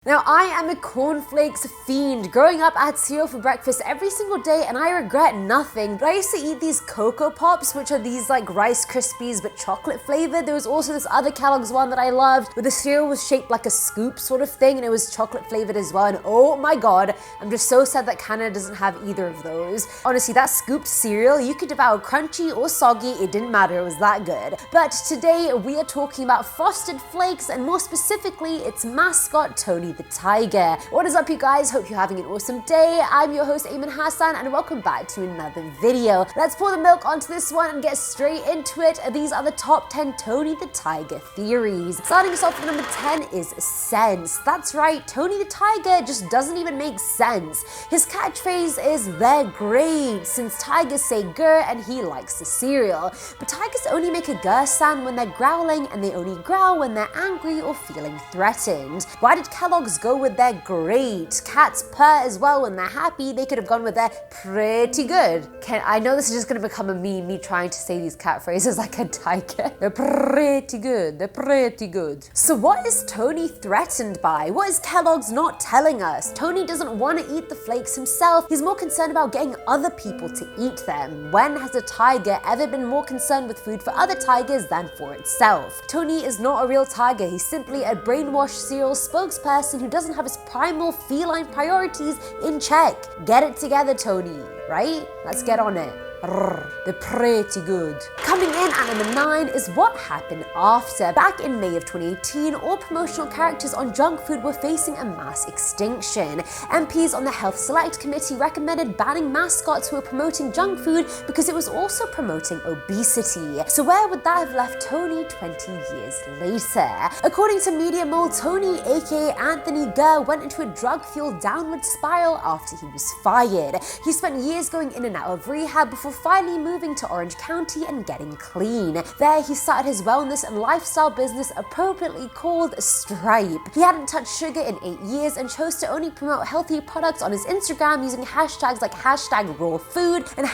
Now, I am a cornflakes fiend. Growing up, I had cereal for breakfast every single day and I regret nothing. But I used to eat these Cocoa Pops, which are these like Rice Krispies but chocolate flavored. There was also this other Kellogg's one that I loved, where the cereal was shaped like a scoop sort of thing and it was chocolate flavored as well. And oh my god, I'm just so sad that Canada doesn't have either of those. Honestly, that scooped cereal, you could devour crunchy or soggy, it didn't matter, it was that good. But today we are talking about Frosted Flakes and more specifically its mascot, Tony the Tiger. What is up, you guys? Hope you're having an awesome day. I'm your host Ayman Hassan and welcome back to another video. Let's pour the milk onto this one and get straight into it. These are the top 10 Tony the Tiger theories. Starting us off with number 10 is sense. That's right, Tony the Tiger just doesn't even make sense. His catchphrase is "they're great," since tigers say grr and he likes the cereal. But tigers only make a grr sound when they're growling and they only growl when they're angry or feeling threatened. Why did Kellogg go with their great? Cats purr as well when they're happy. They could have gone with their pretty good. I know this is just going to become a meme, me trying to say these cat phrases like a tiger. They're pretty good. They're pretty good. So what is Tony threatened by? What is Kellogg's not telling us? Tony doesn't want to eat the flakes himself. He's more concerned about getting other people to eat them. When has a tiger ever been more concerned with food for other tigers than for itself? Tony is not a real tiger. He's simply a brainwashed cereal spokesperson who doesn't have his primal feline priorities in check. Get it together, Tony, right? Let's get on it. They're pretty good. Coming in at number 9 is what happened after. Back in May of 2018, all promotional characters on junk food were facing a mass extinction. MPs on the Health Select Committee recommended banning mascots who were promoting junk food because it was also promoting obesity. So where would that have left Tony 20 years later? According to Media Mole, Tony, aka Anthony Gurr, went into a drug-fueled downward spiral after he was fired. He spent years going in and out of rehab before finally moving to Orange County and getting clean. There, he started his wellness and lifestyle business appropriately called Stripe. He hadn't touched sugar in 8 years and chose to only promote healthy products on his Instagram using hashtags like #rawfood and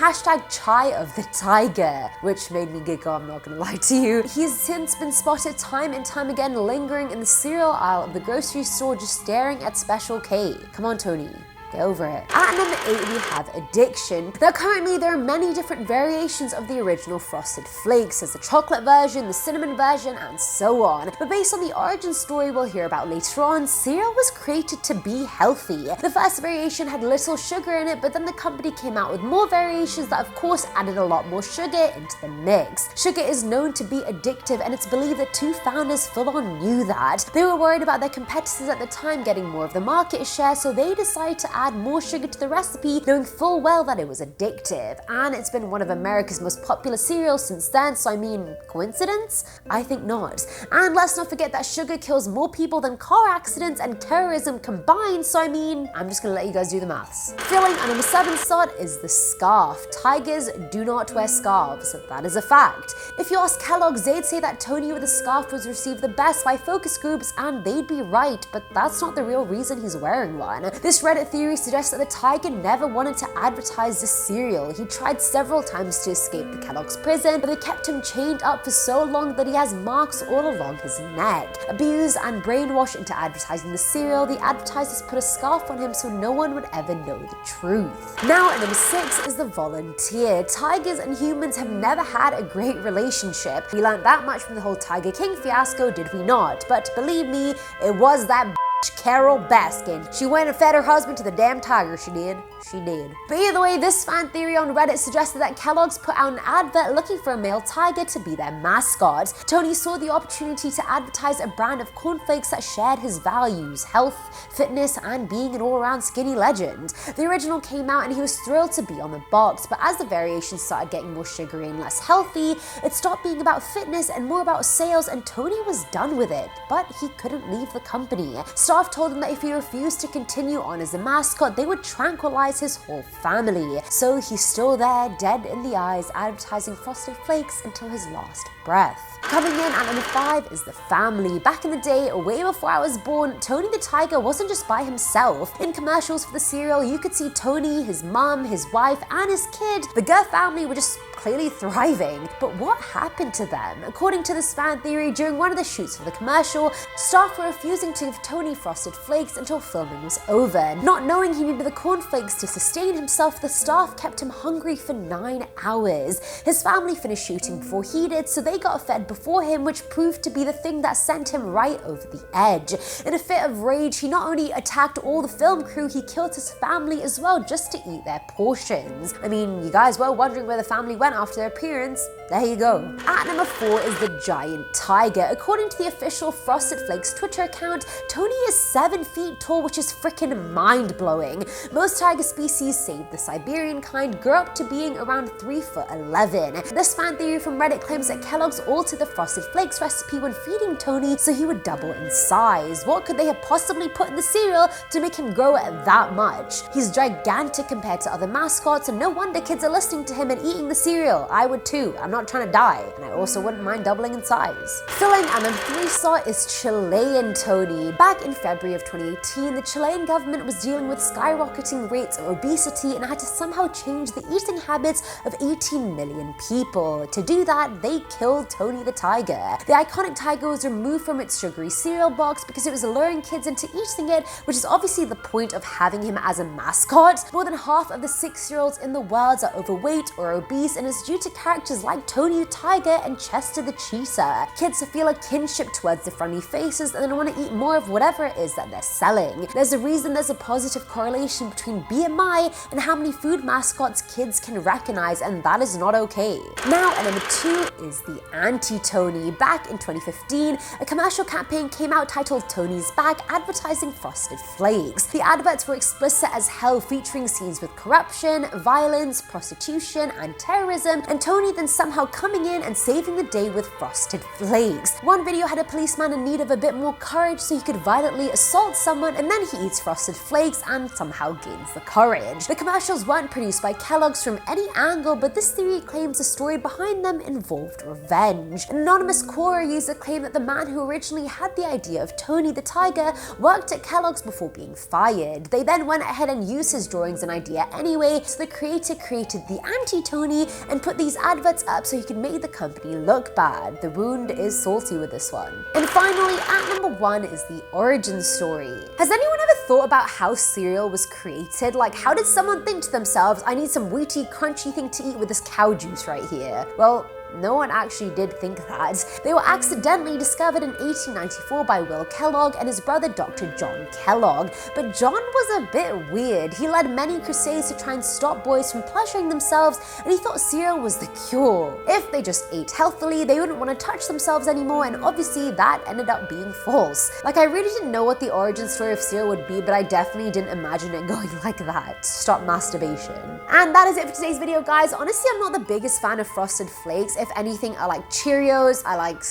#chai of the tiger, which made me giggle, I'm not gonna lie to you. He's since been spotted time and time again lingering in the cereal aisle of the grocery store just staring at Special K. Come on, Tony. Get over it. At number 8, we have addiction. Now, currently there are many different variations of the original Frosted Flakes. There's the chocolate version, the cinnamon version, and so on. But based on the origin story we'll hear about later on, cereal was created to be healthy. The first variation had little sugar in it, but then the company came out with more variations that of course added a lot more sugar into the mix. Sugar is known to be addictive, and it's believed that 2 founders full on knew that. They were worried about their competitors at the time getting more of the market share, so they decided to add more sugar to the recipe, knowing full well that it was addictive. And it's been one of America's most popular cereals since then, so I mean, coincidence? I think not. And let's not forget that sugar kills more people than car accidents and terrorism combined, so I mean, I'm just gonna let you guys do the maths. Filling at number 7 slot is the scarf. Tigers do not wear scarves, that is a fact. If you ask Kellogg's, they'd say that Tony with a scarf was received the best by focus groups, and they'd be right, but that's not the real reason he's wearing one. This Reddit theory suggests that the tiger never wanted to advertise the cereal. He tried several times to escape the Kellogg's prison, but they kept him chained up for so long that he has marks all along his neck. Abused and brainwashed into advertising the cereal, the advertisers put a scarf on him so no one would ever know the truth. Now at number 6 is the volunteer. Tigers and humans have never had a great relationship. We learned that much from the whole Tiger King fiasco, did we not? But believe me, it was that Carol Baskin. She went and fed her husband to the damn tiger, she did. She did. But either way, this fan theory on Reddit suggested that Kellogg's put out an advert looking for a male tiger to be their mascot. Tony saw the opportunity to advertise a brand of cornflakes that shared his values, health, fitness, and being an all-around skinny legend. The original came out and he was thrilled to be on the box, but as the variations started getting more sugary and less healthy, it stopped being about fitness and more about sales, and Tony was done with it. But he couldn't leave the company. Staff told him that if he refused to continue on as a mascot, they would tranquilize his whole family. So he's still there, dead in the eyes, advertising Frosted Flakes until his last breath. Coming in at number 5 is the family. Back in the day, way before I was born, Tony the Tiger wasn't just by himself. In commercials for the cereal, you could see Tony, his mom, his wife, and his kid. The Gurr family were just clearly thriving. But what happened to them? According to this fan theory, during one of the shoots for the commercial, staff were refusing to give Tony Frosted Flakes until filming was over. Not knowing he needed the cornflakes to sustain himself, the staff kept him hungry for 9 hours. His family finished shooting before he did, so they got fed before him, which proved to be the thing that sent him right over the edge. In a fit of rage, he not only attacked all the film crew, he killed his family as well just to eat their portions. I mean, you guys were wondering where the family went after their appearance. There you go. At number 4 is the giant tiger. According to the official Frosted Flakes Twitter account, Tony is 7 feet tall, which is freaking mind-blowing. Most tiger species, save the Siberian kind, grow up to being around 3'11". This fan theory from Reddit claims that Kellogg's altered the Frosted Flakes recipe when feeding Tony so he would double in size. What could they have possibly put in the cereal to make him grow that much? He's gigantic compared to other mascots, and no wonder kids are listening to him and eating the cereal. I would too. I'm not trying to die, and I also wouldn't mind doubling in size. Filling at number 3 slot is Chilean Tony. Back in February of 2018, the Chilean government was dealing with skyrocketing rates of obesity and had to somehow change the eating habits of 18 million people. To do that, they killed Tony the tiger. The iconic tiger was removed from its sugary cereal box because it was luring kids into eating it, which is obviously the point of having him as a mascot. More than half of the 6-year-olds in the world are overweight or obese, and it's due to characters like Tony the tiger and Chester the cheetah. Kids feel a kinship towards the friendly faces and then want to eat more of whatever it is that they're selling. There's a reason there's a positive correlation between BMI and how many food mascots kids can recognize, and that is not okay. Now at number 2 is the ANTITONY. Back in 2015, a commercial campaign came out titled Tony's Back, advertising Frosted Flakes. The adverts were explicit as hell, featuring scenes with corruption, violence, prostitution, and terrorism, and Tony then somehow coming in and saving the day with Frosted Flakes. One video had a policeman in need of a bit more courage so he could violently assault someone, and then he eats Frosted Flakes and somehow gains the courage. The commercials weren't produced by Kellogg's from any angle, but this theory claims the story behind them involved revenge. An anonymous Quora user claimed that the man who originally had the idea of Tony the tiger worked at Kellogg's before being fired. They then went ahead and used his drawings and idea anyway, so the creator created the ANTITONY and put these adverts up so he could make the company look bad. The wound is salty with this one. And finally, at number 1 is the origin story. Has anyone ever thought about how cereal was created? Like, how did someone think to themselves, I need some wheaty, crunchy thing to eat with this cow juice right here? Well, no one actually did think that. They were accidentally discovered in 1894 by Will Kellogg and his brother Dr. John Kellogg. But John was a bit weird. He led many crusades to try and stop boys from pleasuring themselves, and he thought cereal was the cure. If they just ate healthily, they wouldn't want to touch themselves anymore, and obviously that ended up being false. Like, I really didn't know what the origin story of cereal would be, but I definitely didn't imagine it going like that. Stop masturbation. And that is it for today's video, guys. Honestly, I'm not the biggest fan of Frosted Flakes. If anything, I like Cheerios, I like,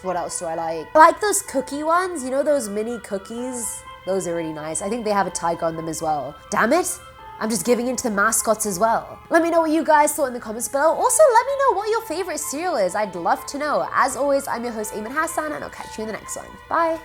what else do I like? I like those cookie ones, you know, those mini cookies? Those are really nice. I think they have a tiger on them as well. Damn it, I'm just giving in to the mascots as well. Let me know what you guys thought in the comments below. Also, let me know what your favorite cereal is. I'd love to know. As always, I'm your host, Ayman Hassan, and I'll catch you in the next one. Bye.